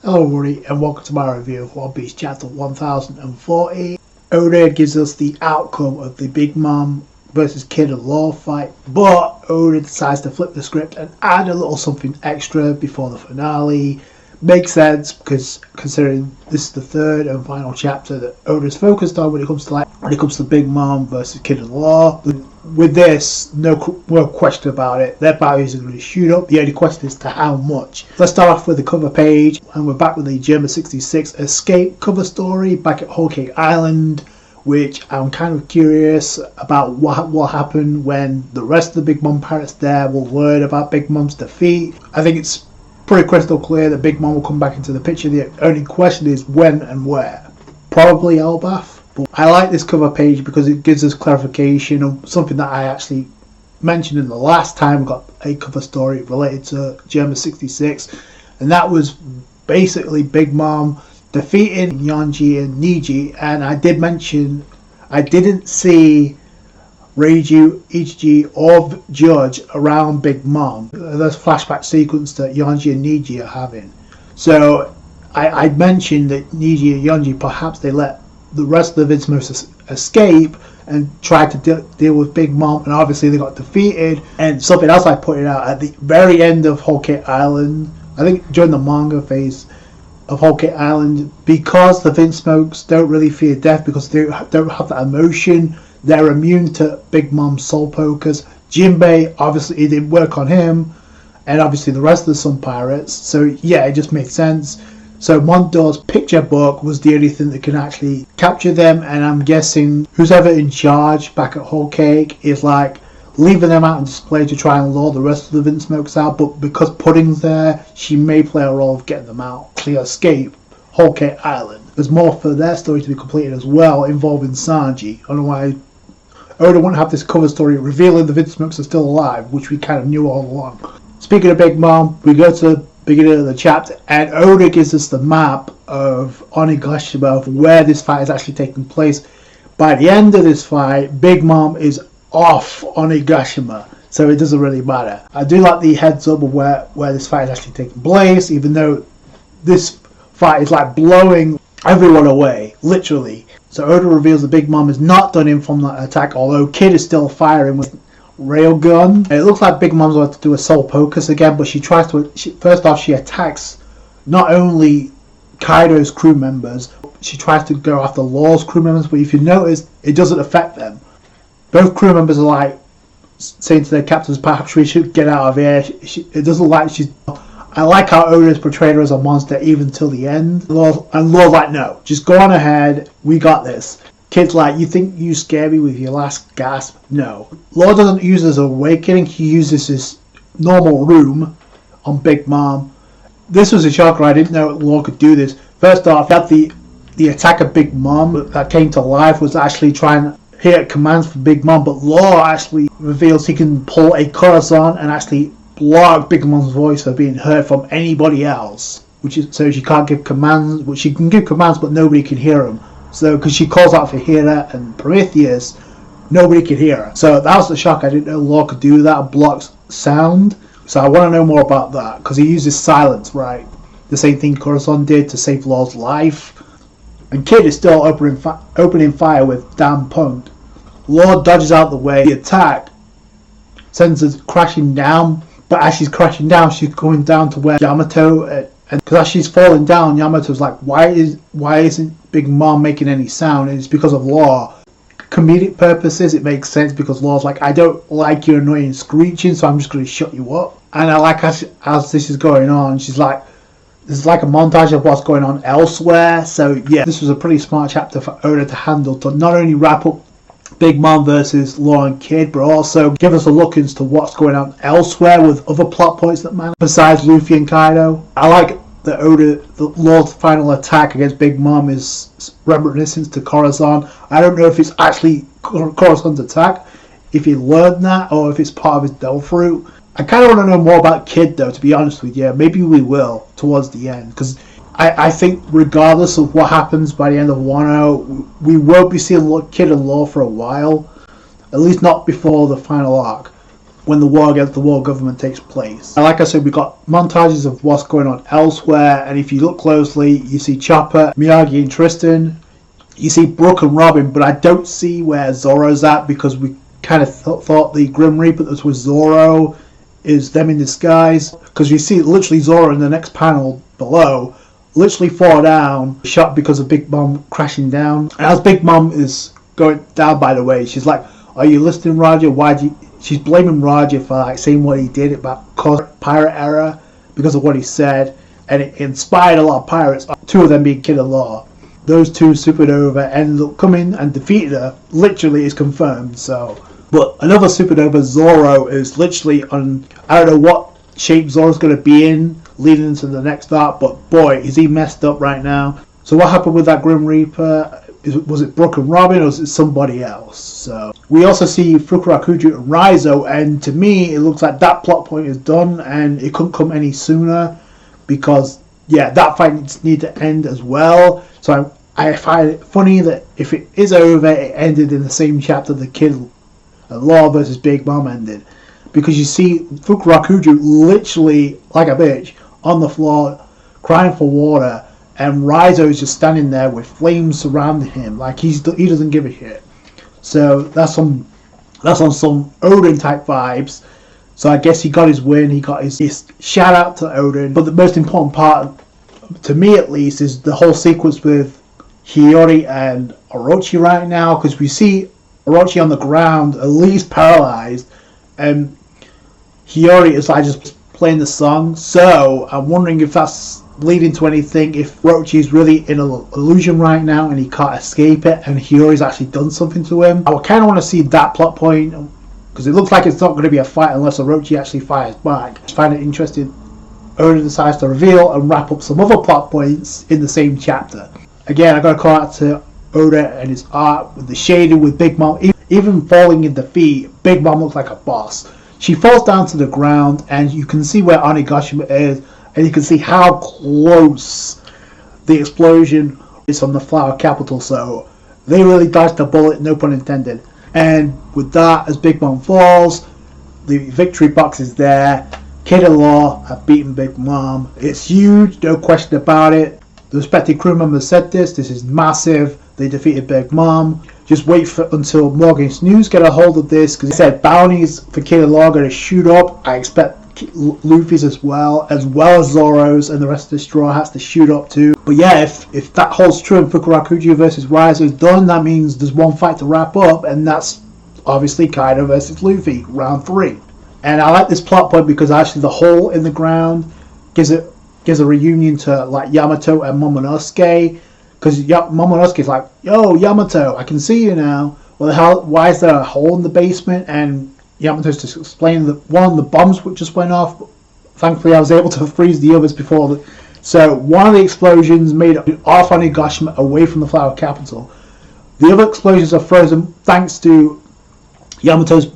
Hello everybody and welcome to my review of One Piece chapter 1040. Oda gives us the outcome of the Big Mom versus Kid and Law fight, but Oda decides to flip the script and add a little something extra before the finale. Makes sense because considering this is the third and final chapter that Oda's focused on when it comes to Big Mom versus Kid and Law. With this, no question about it, their values are going to shoot up. The only question is to how much. Let's start off with the cover page, and we're back with the German 66 escape cover story back at Whole Cake Island, which I'm kind of curious about what will happen when the rest of the Big Mom pirates there will learn about Big Mom's defeat. I think it's pretty crystal clear that Big Mom will come back into the picture. The only question is when and where. Probably Elbaf. But I like this cover page because it gives us clarification of something that I actually mentioned in the last time we got a cover story related to German 66, and that was basically Big Mom defeating Yanji and Niji. And I did mention I didn't see Reiju, Ichiji or Judge around Big Mom. There's a flashback sequence that Yanji and Niji are having. So I mentioned that Niji and Yanji, perhaps they let the rest of the Vinsmos escape and tried to deal with Big Mom, and obviously they got defeated. And something else I pointed out at the very end of Whole Cake Island, I think during the manga phase of Whole Cake Island, because the Vinsmokes don't really fear death because they don't have that emotion, they're immune to Big Mom's soul pokers. Jinbei, obviously it didn't work on him, and obviously the rest of the Sun Pirates. So yeah, it just made sense. So Mondor's picture book was the only thing that can actually capture them, and I'm guessing who's ever in charge back at Whole Cake is like leaving them out on display to try and lure the rest of the Vinsmokes out, but because Pudding's there, she may play a role of getting them out, clear escape Whole Cake Island. There's more for their story to be completed as well, involving Sanji. I don't know why Oda wouldn't have this cover story revealing the Vinsmokes are still alive, which we kind of knew all along. Speaking of Big Mom, we go to the beginning of the chapter, and Oda gives us the map of Onigashima, of where this fight is actually taking place. By the end of this fight, Big Mom is off Onigashima, so it doesn't really matter. I do like the heads up of where this fight is actually taking place, even though this fight is like blowing everyone away, literally. So Oda reveals that Big Mom is not done in from that attack, although Kid is still firing with railgun. It looks like Big Mom's about to do a soul pocus again, but she tries to. First off, she attacks not only Kaido's crew members, she tries to go after Law's crew members, but if you notice, it doesn't affect them. Both crew members are like saying to their captains, perhaps we should get out of here. It doesn't like she's. I like how Oda's portrayed her as a monster even till the end. Law's like, no, just go on ahead, we got this. Kid's like, you think you scare me with your last gasp? No. Law doesn't use his awakening, he uses his normal room on Big Mom. This was a shocker, I didn't know Law could do this. First off, that the attack of Big Mom that came to life was actually trying to hear commands from Big Mom, but Law actually reveals he can pull a Corazon and actually block Big Mom's voice from being heard from anybody else. Which is so she can't give commands, but she can give commands but nobody can hear them. So, because she calls out for Hera and Prometheus, nobody could hear her. So that was the shock. I didn't know Law could do that, blocks sound. So I want to know more about that, because he uses silence, right? The same thing Corazon did to save Law's life. And Kid is still opening fire with Damn Punk. Law dodges out the way. The attack sends her crashing down, but as she's crashing down, she's going down to where Yamato. And because as she's falling down, Yamato's like, why isn't Big Mom making any sound? And it's because of Law. Comedic purposes, it makes sense because Law's like, I don't like your annoying screeching, so I'm just going to shut you up. And I like as this is going on, she's like, there's like a montage of what's going on elsewhere. So yeah, this was a pretty smart chapter for Oda to handle, to not only wrap up Big Mom versus Law and Kid, but also give us a look into what's going on elsewhere with other plot points that matter besides Luffy and Kaido. I like that the Law's final attack against Big Mom is reminiscent to Corazon. I don't know if it's actually Corazon's attack, if he learned that, or if it's part of his Devil Fruit. I kind of want to know more about Kid though, to be honest with you. Maybe we will towards the end, because I think regardless of what happens by the end of Wano, we won't be seeing Kid and Law for a while. At least not before the final arc. when the war against the world government takes place. And like I said, we got montages of what's going on elsewhere, and if you look closely, you see Chopper, Miyagi and Tristan, you see Brooke and Robin, but I don't see where Zoro's at, because we kind of thought the Grim Reaper that was Zoro is them in disguise, because you see literally Zoro in the next panel below literally fall down, shot because of Big Mom crashing down. And as Big Mom is going down, by the way, she's like, are you listening, Roger? She's blaming Roger for like saying what he did about causing pirate error because of what he said, and it inspired a lot of pirates, two of them being Kid and Law. Those two supernova ended up coming and defeated her, literally is confirmed. So, but another supernova, Zoro, is literally on, I don't know what shape Zoro's going to be in leading into the next arc, but boy, is he messed up right now. So what happened with that Grim Reaper? Was it Brooke and Robin, or was it somebody else? So we also see Fukurakuju and Raizo, and to me it looks like that plot point is done and it couldn't come any sooner, because yeah, that fight needs to end as well. So I find it funny that if it is over, it ended in the same chapter the Kid and Law versus Big Mom ended, because you see Fukurakuju literally like a bitch on the floor crying for water, and Raizo is just standing there with flames surrounding him, like he doesn't give a shit. So that's on some Odin type vibes. So I guess he got his win, he got his shout out to Odin. But the most important part, to me at least, is the whole sequence with Hiyori and Orochi right now, because we see Orochi on the ground, at least paralyzed, and Hiyori is like just playing the song. So I'm wondering if that's leading to anything, if Orochi is really in an illusion right now and he can't escape it, and Hiyori's actually done something to him. I kind of want to see that plot point, because it looks like it's not going to be a fight unless Orochi actually fires back. I find it interesting Oda decides to reveal and wrap up some other plot points in the same chapter. Again, I got to call out to Oda and his art with the shading with Big Mom. Even falling in defeat, Big Mom looks like a boss. She falls down to the ground, and you can see where Onigashima is, and you can see how close the explosion is from the Flower Capital. So they really dodged the bullet, no pun intended. And with that, as Big Mom falls, the victory box is there. Kid and Law have beaten Big Mom. It's huge, no question about it. The respected crew members said this is massive. They defeated Big Mom. Just wait until Morgan's News get a hold of this, because he said bounties for Kid and Law are going to shoot up. I expect Luffy's as well as Zoro's and the rest of the Straw Hats to shoot up too. But yeah, if that holds true and Fukurakuju versus Raizo is done, that means there's one fight to wrap up, and that's obviously Kaido versus Luffy, round 3. And I like this plot point because actually the hole in the ground gives a reunion to like Yamato and Momonosuke, because Momonosuke's like, yo Yamato, I can see you now. Well, why is there a hole in the basement? And Yamato's just explaining that one of the bombs just went off. Thankfully I was able to freeze the others before. So one of the explosions made off Onigashima away from the Flower Capital. The other explosions are frozen thanks to Yamato's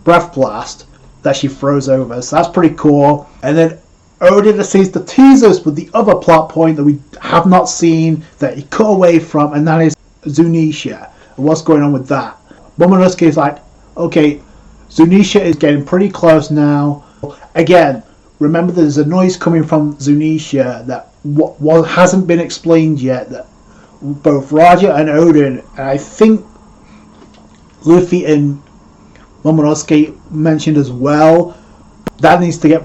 breath blast that she froze over. So that's pretty cool. And then Oda decides to tease us with the other plot point that we have not seen, that he cut away from, and that is Zounisha and what's going on with that. Momonosuke is like, okay, Zounisha is getting pretty close now. Again, remember there's a noise coming from Zounisha that hasn't been explained yet, that both Roger and Odin, and I think Luffy and Momonosuke mentioned as well, that needs to get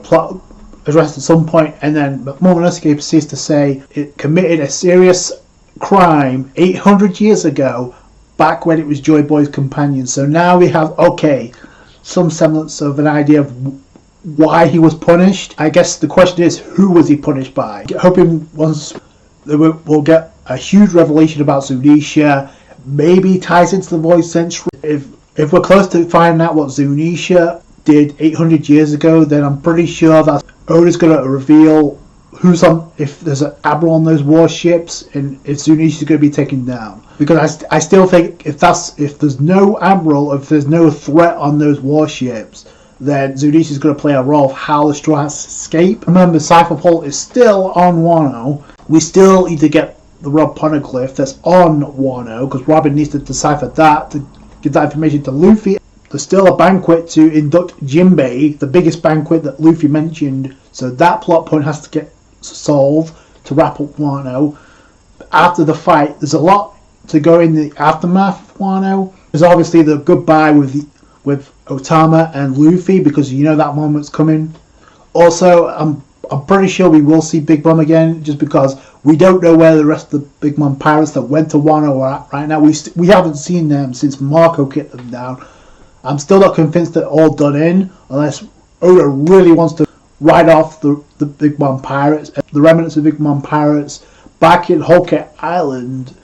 addressed at some point. And then Momonosuke proceeds to say it committed a serious crime 800 years ago, back when it was Joy Boy's companion. So now we have, okay, some semblance of an idea of why he was punished. I guess the question is, who was he punished by? Hoping once we'll get a huge revelation about Zounisha, maybe ties into the Void Century. If we're close to finding out what Zounisha did 800 years ago, then I'm pretty sure that Oda's going to reveal if there's an admiral on those warships, and if Zounisha's going to be taken down. Because I still think if there's no admiral, if there's no threat on those warships, then Zounisha's going to play a role of how the Straw Hats escape. Remember, Cypher Pole is still on Wano. We still need to get the Rob Poneglyph that's on Wano, because Robin needs to decipher that to give that information to Luffy. there's still a banquet to induct Jinbei, the biggest banquet that Luffy mentioned. So that plot point has to get solved to wrap up Wano. After the fight, there's a lot to go in the aftermath of Wano. There's obviously the goodbye with Otama and Luffy, because you know that moment's coming. Also, I'm pretty sure we will see Big Mom again, just because we don't know where the rest of the Big Mom pirates that went to Wano are at right now. We haven't seen them since Marco kicked them down. I'm still not convinced they're all done in, unless Oda really wants to write off the Big Mom pirates, the remnants of Big Mom pirates, back in Whole Cake Island.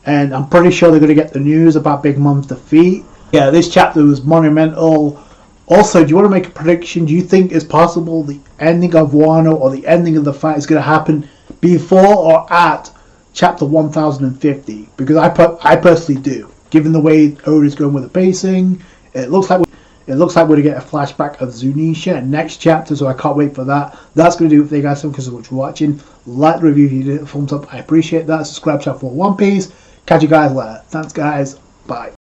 And I'm pretty sure they're going to get the news about Big Mom's defeat. Yeah, this chapter was monumental. Also, do you want to make a prediction? Do you think it's possible the ending of Wano or the ending of the fight is going to happen before or at chapter 1050? Because I personally do. Given the way Oda's going with the pacing, it looks like we're going to get a flashback of Zounisha next chapter, so I can't wait for that. That's going to do it for you guys. Thank you so much for watching. Like the review if you did it, thumbs up, I appreciate that. Subscribe to for One Piece. Catch you guys later. Thanks guys. Bye.